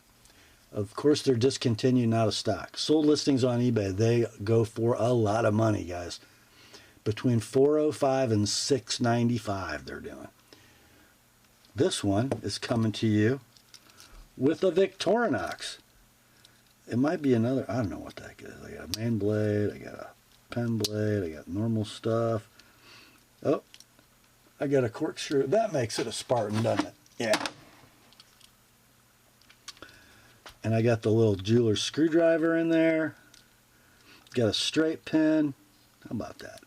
A: Of course, they're discontinued and out of stock. Sold listings on eBay, they go for a lot of money, guys. Between $405 and $695 they're doing. This one is coming to you with a Victorinox. It might be another, I don't know what that is. I got a main blade, I got a pen blade, I got normal stuff. Oh, I got a corkscrew. That makes it a Spartan, doesn't it? Yeah. And I got the little jeweler's screwdriver in there. Got a straight pin. How about that?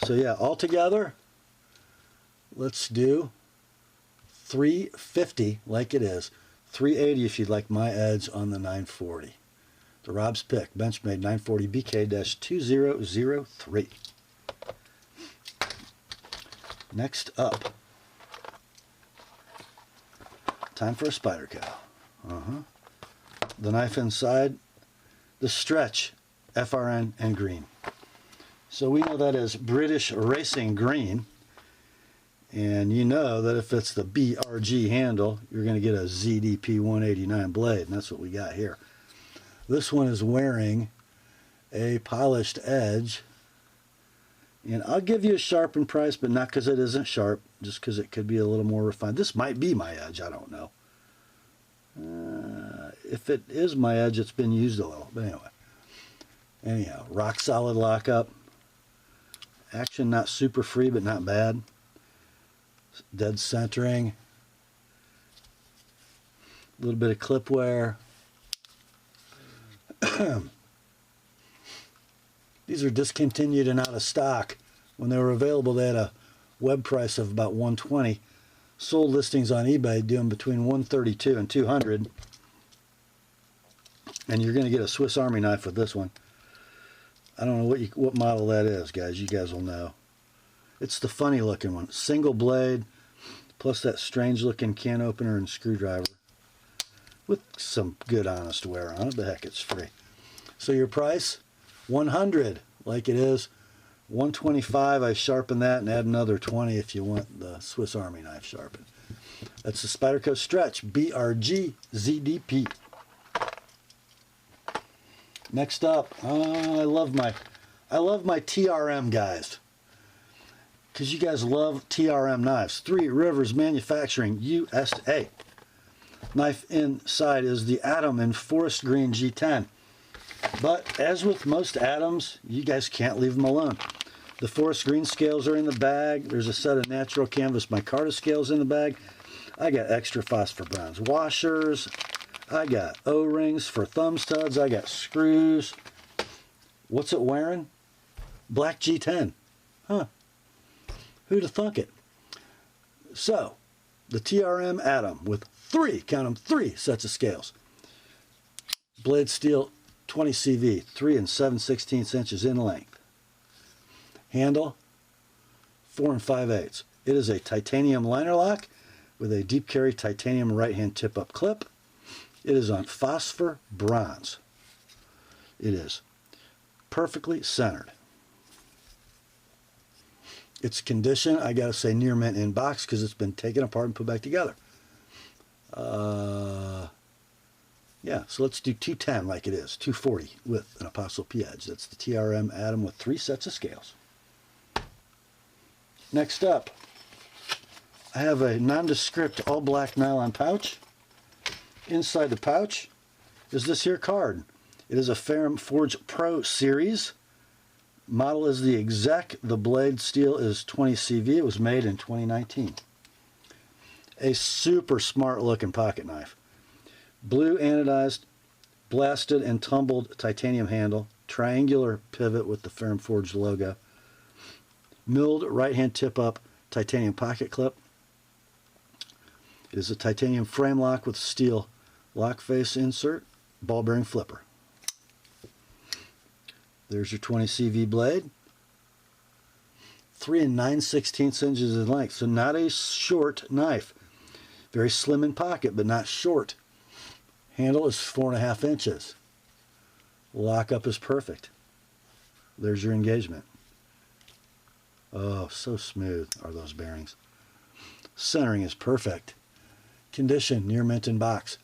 A: So yeah, all together, let's do $350 like it is. $380 if you'd like my edge on the 940. The Rob's Pick, Benchmade 940 BK-2003. Next up, time for a Spyderco. The knife inside, the Stretch, FRN, and green. So we know that is British Racing Green. And you know that if it's the BRG handle, you're going to get a ZDP 189 blade. And that's what we got here. This one is wearing a polished edge. And I'll give you a sharpened price, but not because it isn't sharp, just because it could be a little more refined. This might be my edge, I don't know. If it is my edge, it's been used a little. But anyway. Anyhow, rock solid lockup. Action not super free, but not bad. Dead centering. A little bit of clip wear. These are discontinued and out of stock. When they were available, they had a web price of about $120. Sold listings on eBay doing between $132 and $200. And you're going to get a Swiss Army knife with this one. I don't know what model that is, guys. You guys will know. It's the funny looking one. Single blade, plus that strange looking can opener and screwdriver. With some good honest wear on it, but heck, it's free. So your price, $100, like it is. $125, I sharpen that and add another $20 if you want the Swiss Army knife sharpened. That's the Spyderco Stretch, BRG ZDP. Next up, I love my TRM guys, because you guys love TRM knives. Three Rivers Manufacturing, USA. Knife inside is the Atom in Forest Green G10. But as with most Atoms, you guys can't leave them alone. The Forest Green scales are in the bag. There's a set of natural canvas micarta scales in the bag. I got extra phosphor bronze washers. I got O-rings for thumb studs. I got screws. What's it wearing? Black G10. Huh. Who'd have thunk it? So, the TRM Atom with count them, three sets of scales. Blade steel 20 CV, 3 7/16 inches in length. Handle, 4 5/8. It is a titanium liner lock with a deep carry titanium right-hand tip-up clip. It is on phosphor bronze. It is perfectly centered. Its condition, I gotta say, near mint in box because it's been taken apart and put back together. Yeah, so let's do 210 like it is, 240 with an ApostleP edge. That's the TRM Atom with 3 sets of scales. Next up, I have a nondescript all-black nylon pouch. Inside the pouch is this here card. It is a Ferrum Forge Pro Series. Model is the Exec. The blade steel is 20 CV. It was made in 2019. A super smart looking pocket knife. Blue anodized, blasted and tumbled titanium handle. Triangular pivot with the Ferrum Forge logo. Milled right-hand tip-up titanium pocket clip. It is a titanium frame lock with steel lock face insert, ball bearing flipper. There's your 20 CV blade. 3 9/16 inches in length, so not a short knife. Very slim in pocket, but not short. Handle is 4.5 inches. Lockup is perfect. There's your engagement. Oh, so smooth are those bearings. Centering is perfect. Condition, near mint in box.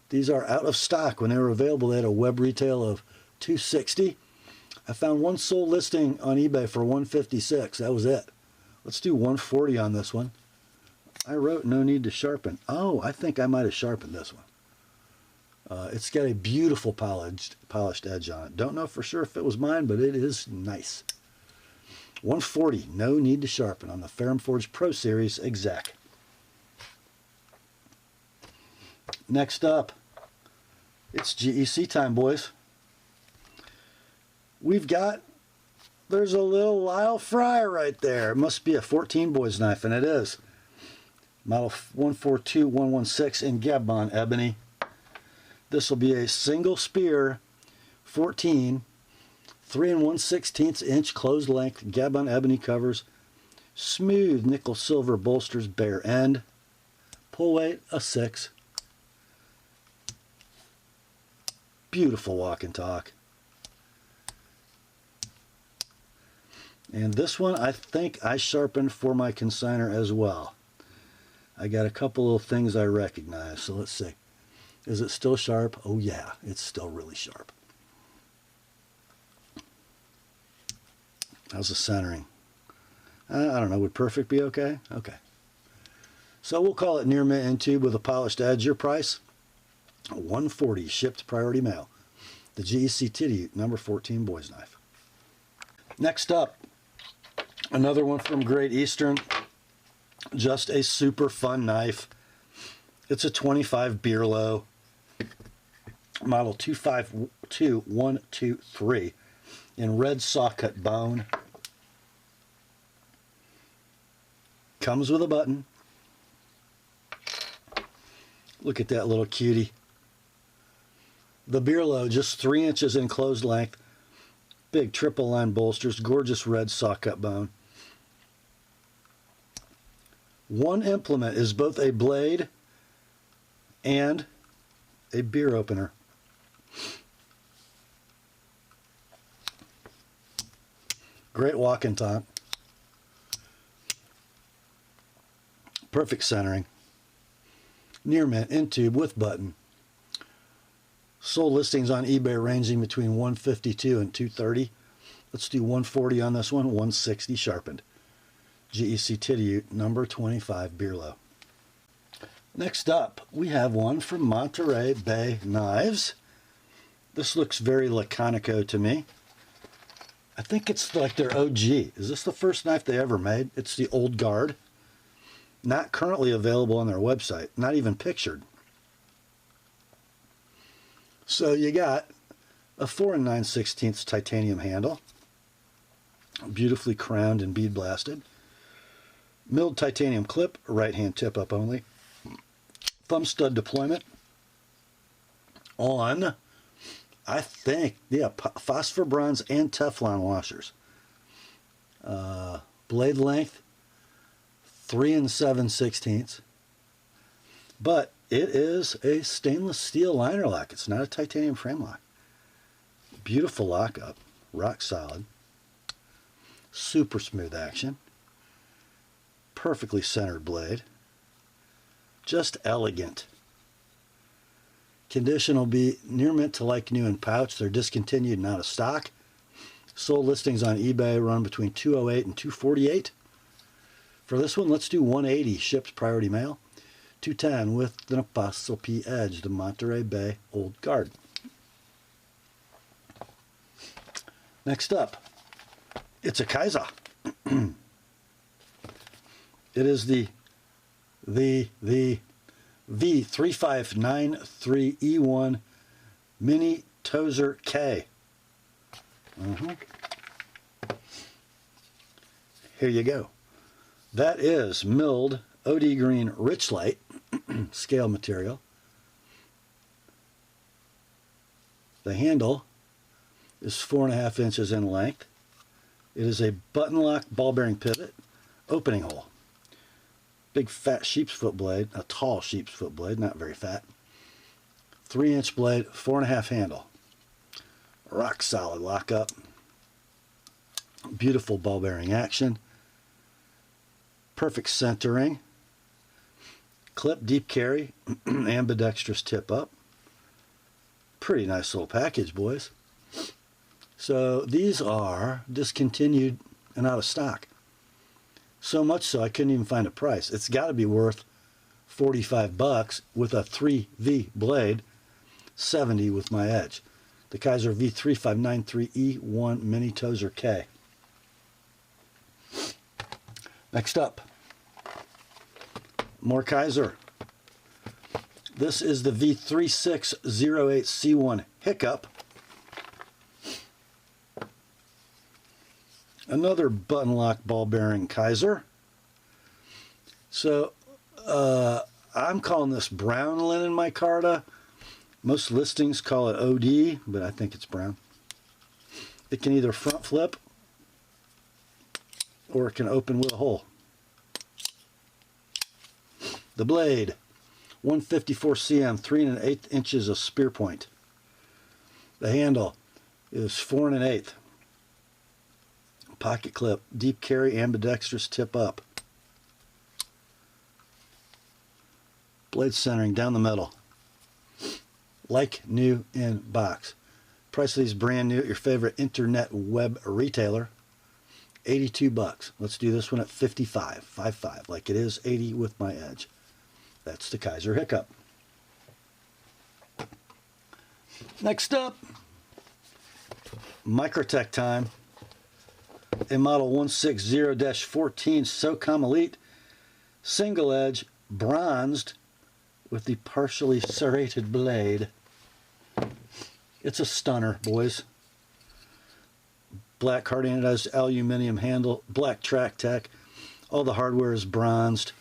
A: These are out of stock. When they were available, they had a web retail of $260. I found one sold listing on eBay for $156. That was it. Let's do $140 on this one. I wrote no need to sharpen. Oh, I think I might have sharpened this one. It's got a beautiful polished edge on it. Don't know for sure if it was mine, but it is nice. $140, no need to sharpen on the Ferrum Forge Pro Series Exec. Next up, it's GEC time, boys. There's a little Lyle Fry right there. It must be a 14 boys knife, and it is. Model 142116 in Gabon ebony. This will be a single spear, 14, 3 1/16 inch closed length, Gabon ebony covers, smooth nickel silver bolsters, bare end, pull weight a 6. Beautiful walk and talk. And this one I think I sharpened for my consignor as well. I got a couple of things I recognize, so let's see. Is it still sharp? Oh yeah, it's still really sharp. How's the centering? I don't know, would perfect be okay? Okay. So we'll call it near mint in tube with a polished edge. Your price? $140, shipped priority mail. The GEC Titty number 14 boys knife. Next up, another one from Great Eastern. Just a super fun knife. It's a 25 Barlow, model 252123 in red saw cut bone. Comes with a button. Look at that little cutie. The Barlow, just 3 inches in closed length. Big triple line bolsters, gorgeous red saw cut bone. One implement is both a blade and a beer opener. Great walk and talk. Perfect centering. Near mint in tube with button. Sold listings on eBay ranging between $152 and $230. Let's do $140 on this one, $160 sharpened. GEC Titty number 25 Barlow. Next up, we have one from Monterey Bay Knives. This looks very Laconico to me. I think it's like their OG. Is this the first knife they ever made? It's the Old Guard. Not currently available on their website, not even pictured. So you got a 4 9/16 titanium handle, beautifully crowned and bead blasted. Milled titanium clip, right hand tip up only. Thumb stud deployment on, I think, yeah, phosphor bronze and Teflon washers. Blade length 3 7/16, but it is a stainless steel liner lock. It's not a titanium frame lock. Beautiful lockup, rock solid, super smooth action, perfectly centered blade, just elegant. Condition will be near mint to like new in pouch. They're discontinued and out of stock. Sold listings on eBay run between $208 and $248. For this one, let's do $180, shipped priority mail. $210 with the TheApostleP Edge, the Monterey Bay Old Guard. Next up, it's a Kizer. It is the V3593E1 Mini Tozer K. Here you go. That is milled OD green Richlight scale material. The handle is 4.5 inches in length. It is a button lock ball bearing pivot, opening hole. Big fat sheep's foot blade, a tall sheep's foot blade, not very fat. 3-inch blade, 4.5 handle. Rock solid lockup. Beautiful ball bearing action. Perfect centering. Clip deep carry, ambidextrous tip up. Pretty nice little package, boys. So these are discontinued and out of stock. So much so I couldn't even find a price. It's got to be worth 45 bucks with a 3V blade, 70 with my edge. The Kizer V3593E1 Mini Tozer K. Next up, more Kizer. This is the V3608C1 Hiccup. Another button lock ball bearing Kizer. So I'm calling this brown linen micarta. Most listings call it OD, but I think it's brown. It can either front flip or it can open with a hole. The blade, 154 cm, 3 1/8 inches of spear point. The handle is 4 1/8. Pocket clip, deep carry, ambidextrous tip up. Blade centering down the middle. Like new in box. Price of these brand new at your favorite internet web retailer, 82 bucks. Let's do this one at 55, 55, like it is 80 with my edge. That's the Kizer Hiccup. Next up, Microtech time. A model 160-14 SOCOM Elite, single edge, bronzed, with the partially serrated blade. It's a stunner, boys. Black hard anodized aluminum handle, black track tech. All the hardware is bronzed.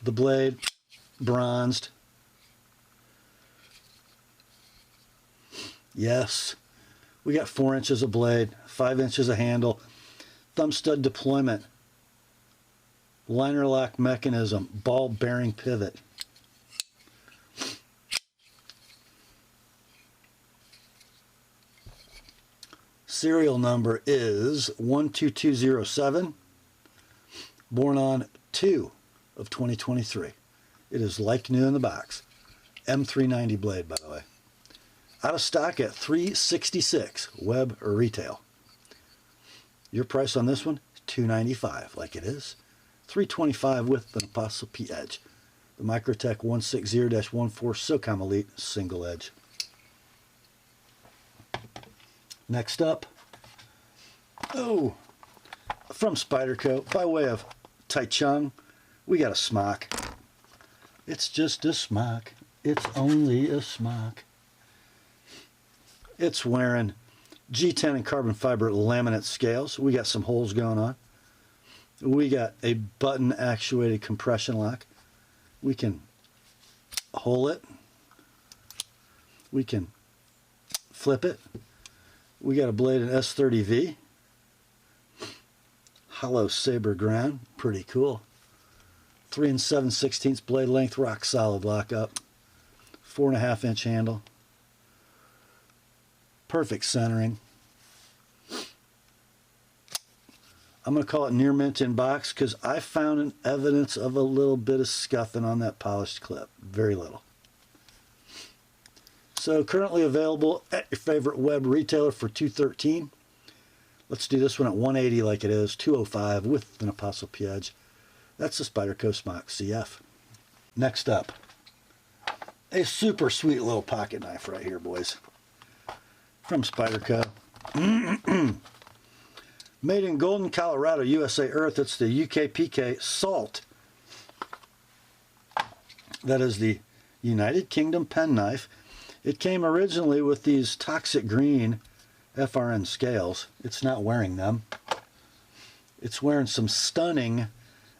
A: The blade, bronzed. Yes, we got 4 inches of blade, 5 inches of handle, thumb stud deployment, liner lock mechanism, ball bearing pivot. Serial number is 12207, born on 2 of 2023. It is like new in the box. M390 blade, by the way. Out of stock at $366, web or retail. Your price on this one, $295, like it is. $325 with an ApostleP edge. The Microtech 160-14 SOCOM Elite single edge. Next up, from Spyderco, by way of Taichung, we got a smock. It's just a smock. It's only a smock. It's wearing G10 and carbon fiber laminate scales. We got some holes going on. We got a button actuated compression lock. We can hole it. We can flip it. We got a blade in S30V. Hollow saber ground. Pretty cool. 3 7/16 blade length, rock solid lockup. 4.5 inch handle. Perfect centering. I'm going to call it near mint in box because I found an evidence of a little bit of scuffing on that polished clip. Very little. So currently available at your favorite web retailer for $213. Let's do this one at $180 like it is, $205 with an ApostleP edge. That's the Spyderco Smock CF. Next up, a super sweet little pocket knife right here, boys. From Spyderco. Made in Golden, Colorado, USA Earth. It's the UKPK Salt. That is the United Kingdom pen knife. It came originally with these toxic green FRN scales. It's not wearing them. It's wearing some stunning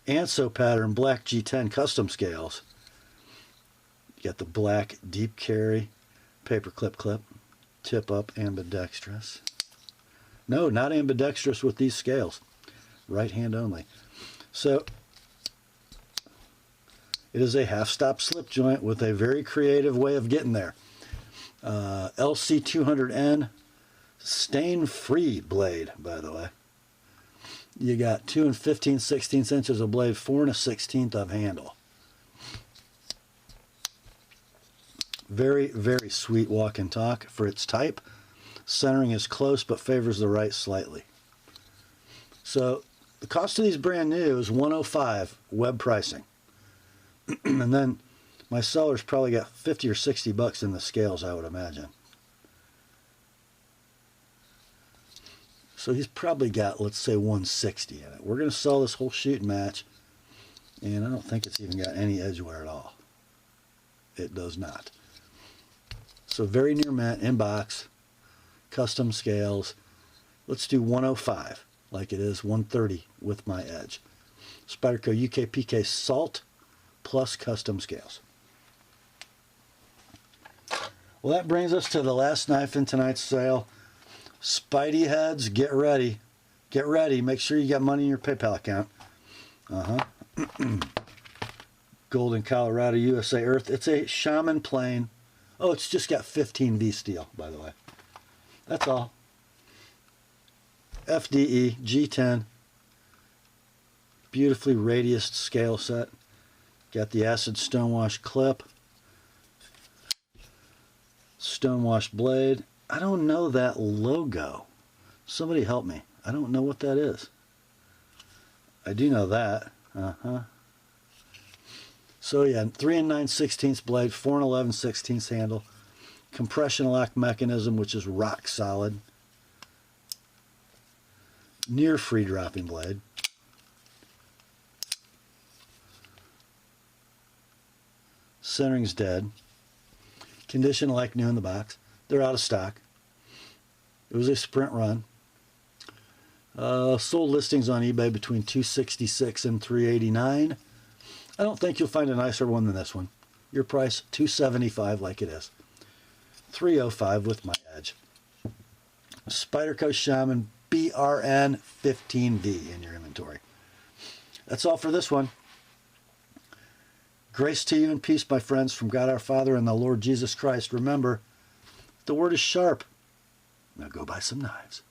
A: Anso pattern black G10 custom scales. You got the black deep carry, Paper clip, tip up ambidextrous. No, not ambidextrous with these scales. Right hand only. So it is a half-stop slip joint with a very creative way of getting there. LC200N stain-free blade, by the way. You got 2 15/16 inches of blade, 4 1/16 of handle. Very, very sweet walk and talk for its type. Centering is close but favors the right slightly. So the cost of these brand new is $105 web pricing. And then my seller's probably got 50 or 60 bucks in the scales, I would imagine. So he's probably got, let's say, 160 in it. We're going to sell this whole shooting match, and I don't think it's even got any edge wear at all. It does not. So very near mint, in box, custom scales. Let's do 105, like it is 130 with my edge. Spyderco UKPK Salt plus custom scales. Well, that brings us to the last knife in tonight's sale. Spidey heads, get ready. Get ready. Make sure you got money in your PayPal account. Golden, Colorado, USA Earth. It's a Shaman plane. Oh, it's just got 15 V steel, by the way. That's all. FDE G10. Beautifully radiused scale set. Got the acid stonewash clip. Stonewash blade. I don't know that logo. Somebody help me. I don't know what that is. I do know that. So yeah, 3 9/16 blade, 4 11/16 handle. Compression lock mechanism, which is rock solid. Near free dropping blade. Centering's dead. Condition like new in the box. They're out of stock. It was a sprint run. Sold listings on eBay between $266 and $389. I don't think you'll find a nicer one than this one. Your price, $275 like it is. $305 with my edge. Spyderco Shaman BRN 15V in your inventory. That's all for this one. Grace to you and peace, my friends, from God our Father and the Lord Jesus Christ. Remember, the word is sharp. Now go buy some knives.